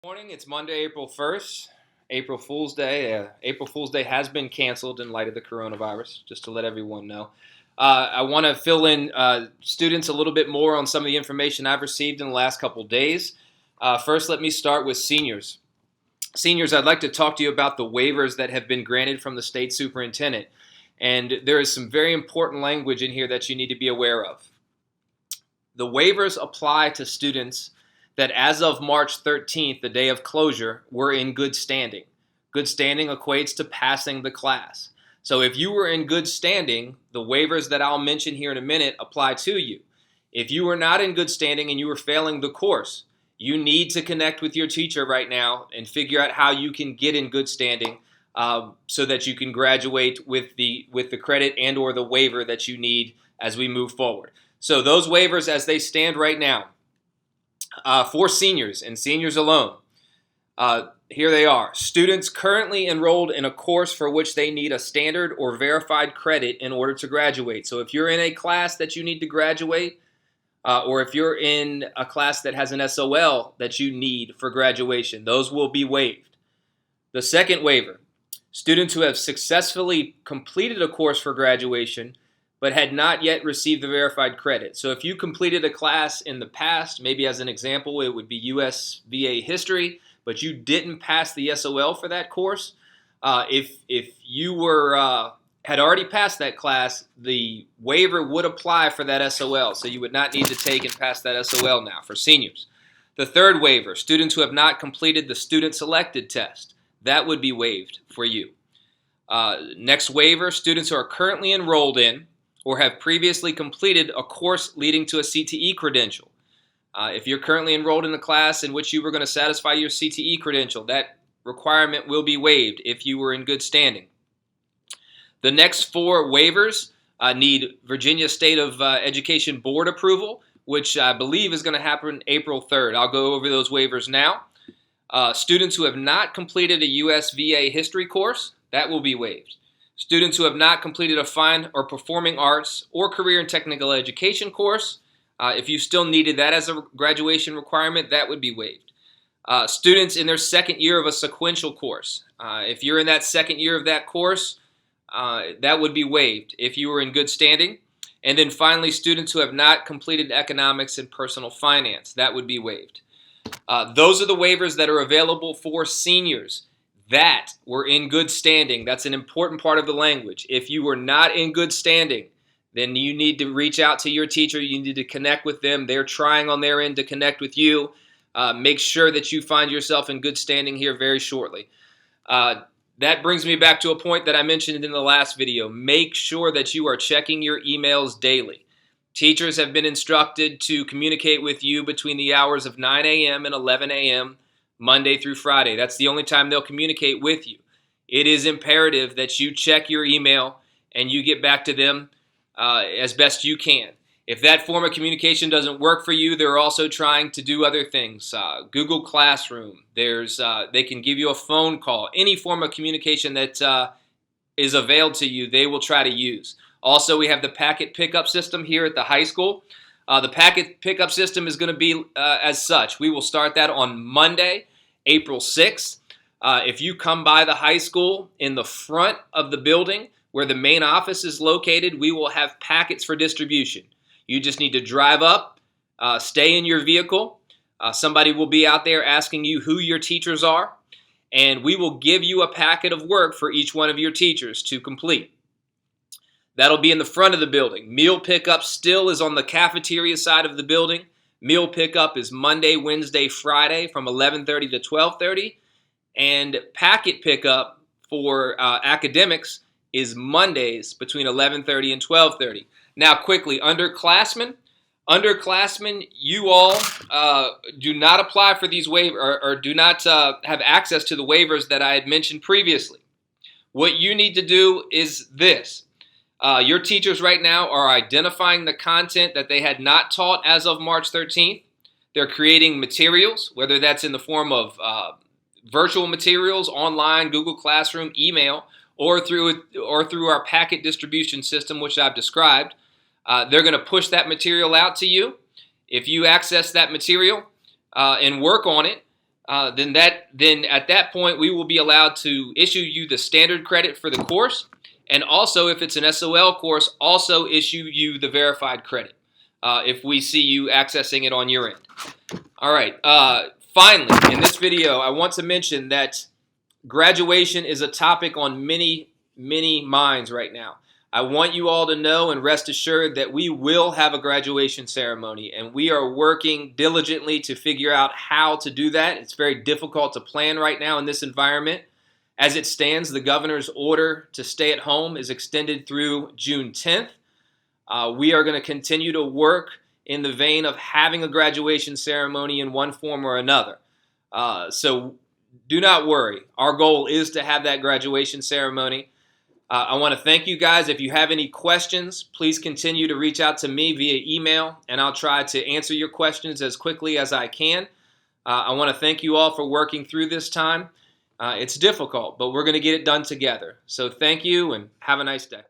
Morning. It's Monday, April 1st, April Fool's Day. April Fool's Day has been canceled in light of the coronavirus, just to let everyone know. I want to fill in students a little bit more on some of the information I've received in the last couple days. First, let me start with seniors. Seniors, I'd like to talk to you about the waivers that have been granted from the state superintendent. And there is some very important language in here that you need to be aware of. The waivers apply to students that as of March 13th, the day of closure, were in good standing. Good standing equates to passing the class. So if you were in good standing, the waivers that I'll mention here in a minute apply to you. If you were not in good standing and you were failing the course, you need to connect with your teacher right now and figure out how you can get in good standing so that you can graduate with the credit and or the waiver that you need as we move forward. So those waivers as they stand right now, for seniors and seniors alone, here they are. Students currently enrolled in a course for which they need a standard or verified credit in order to graduate. So if you're in a class that you need to graduate, or if you're in a class that has an SOL that you need for graduation, those will be waived. The second waiver, students who have successfully completed a course for graduation but had not yet received the verified credit. So if you completed a class in the past, maybe as an example, it would be US VA history, but you didn't pass the SOL for that course, if you had already passed that class, the waiver would apply for that SOL. So you would not need to take and pass that SOL now for seniors. The third waiver, students who have not completed the student selected test, that would be waived for you. Next waiver, students who are currently enrolled in or have previously completed a course leading to a CTE credential. If you're currently enrolled in a class in which you were going to satisfy your CTE credential, that requirement will be waived if you were in good standing. The next four waivers need Virginia State of Education Board approval, which I believe is going to happen April 3rd. I'll go over those waivers now. Students who have not completed a US VA history course, that will be waived. Students who have not completed a fine or performing arts or career and technical education course, if you still needed that as a graduation requirement, that would be waived. Students in their second year of a sequential course, if you're in that second year of that course, that would be waived if you were in good standing. And then finally, students who have not completed economics and personal finance, that would be waived. Those are the waivers that are available for seniors that were in good standing. That's an important part of the language. If you were not in good standing, then you need to reach out to your teacher. You need to connect with them. They're trying on their end to connect with you. Make sure that you find yourself in good standing here very shortly. That brings me back to a point that I mentioned in the last video. Make sure that you are checking your emails daily. Teachers have been instructed to communicate with you between the hours of 9 a.m. and 11 a.m. Monday through Friday. That's the only time they'll communicate with you. It is imperative that you check your email and you get back to them as best you can. If that form of communication doesn't work for you, they're also trying to do other things. Google Classroom. They can give you a phone call. Any form of communication that is availed to you, they will try to use. Also, we have the packet pickup system here at the high school. The packet pickup system is going to be as such. We will start that on Monday, April 6th. If you come by the high school in the front of the building where the main office is located, we will have packets for distribution. You just need to drive up, stay in your vehicle. Somebody will be out there asking you who your teachers are, and we will give you a packet of work for each one of your teachers to complete. That'll be in the front of the building. Meal pickup still is on the cafeteria side of the building. Meal pickup is Monday, Wednesday, Friday from 11:30 to 12:30. And packet pickup for academics is Mondays between 11:30 and 12:30. Now quickly, underclassmen. Underclassmen, you all do not apply for these waivers or do not have access to the waivers that I had mentioned previously. What you need to do is this. Your teachers right now are identifying the content that they had not taught as of March 13th. They're creating materials, whether that's in the form of virtual materials, online, Google Classroom, email, or through our packet distribution system, which I've described. They're going to push that material out to you. If you access that material and work on it, then at that point we will be allowed to issue you the standard credit for the course, and also if it's an SOL course, also issue you the verified credit if we see you accessing it on your end. All right. Finally, in this video, I want to mention that graduation is a topic on many minds right now. I want you all to know and rest assured that we will have a graduation ceremony, and we are working diligently to figure out how to do that. It's very difficult to plan right now in this environment. As it stands, the governor's order to stay at home is extended through June 10th. We are going to continue to work in the vein of having a graduation ceremony in one form or another. So do not worry. Our goal is to have that graduation ceremony. I want to thank you guys. If you have any questions, please continue to reach out to me via email, and I'll try to answer your questions as quickly as I can. I want to thank you all for working through this time. It's difficult, but we're going to get it done together. So thank you, and have a nice day.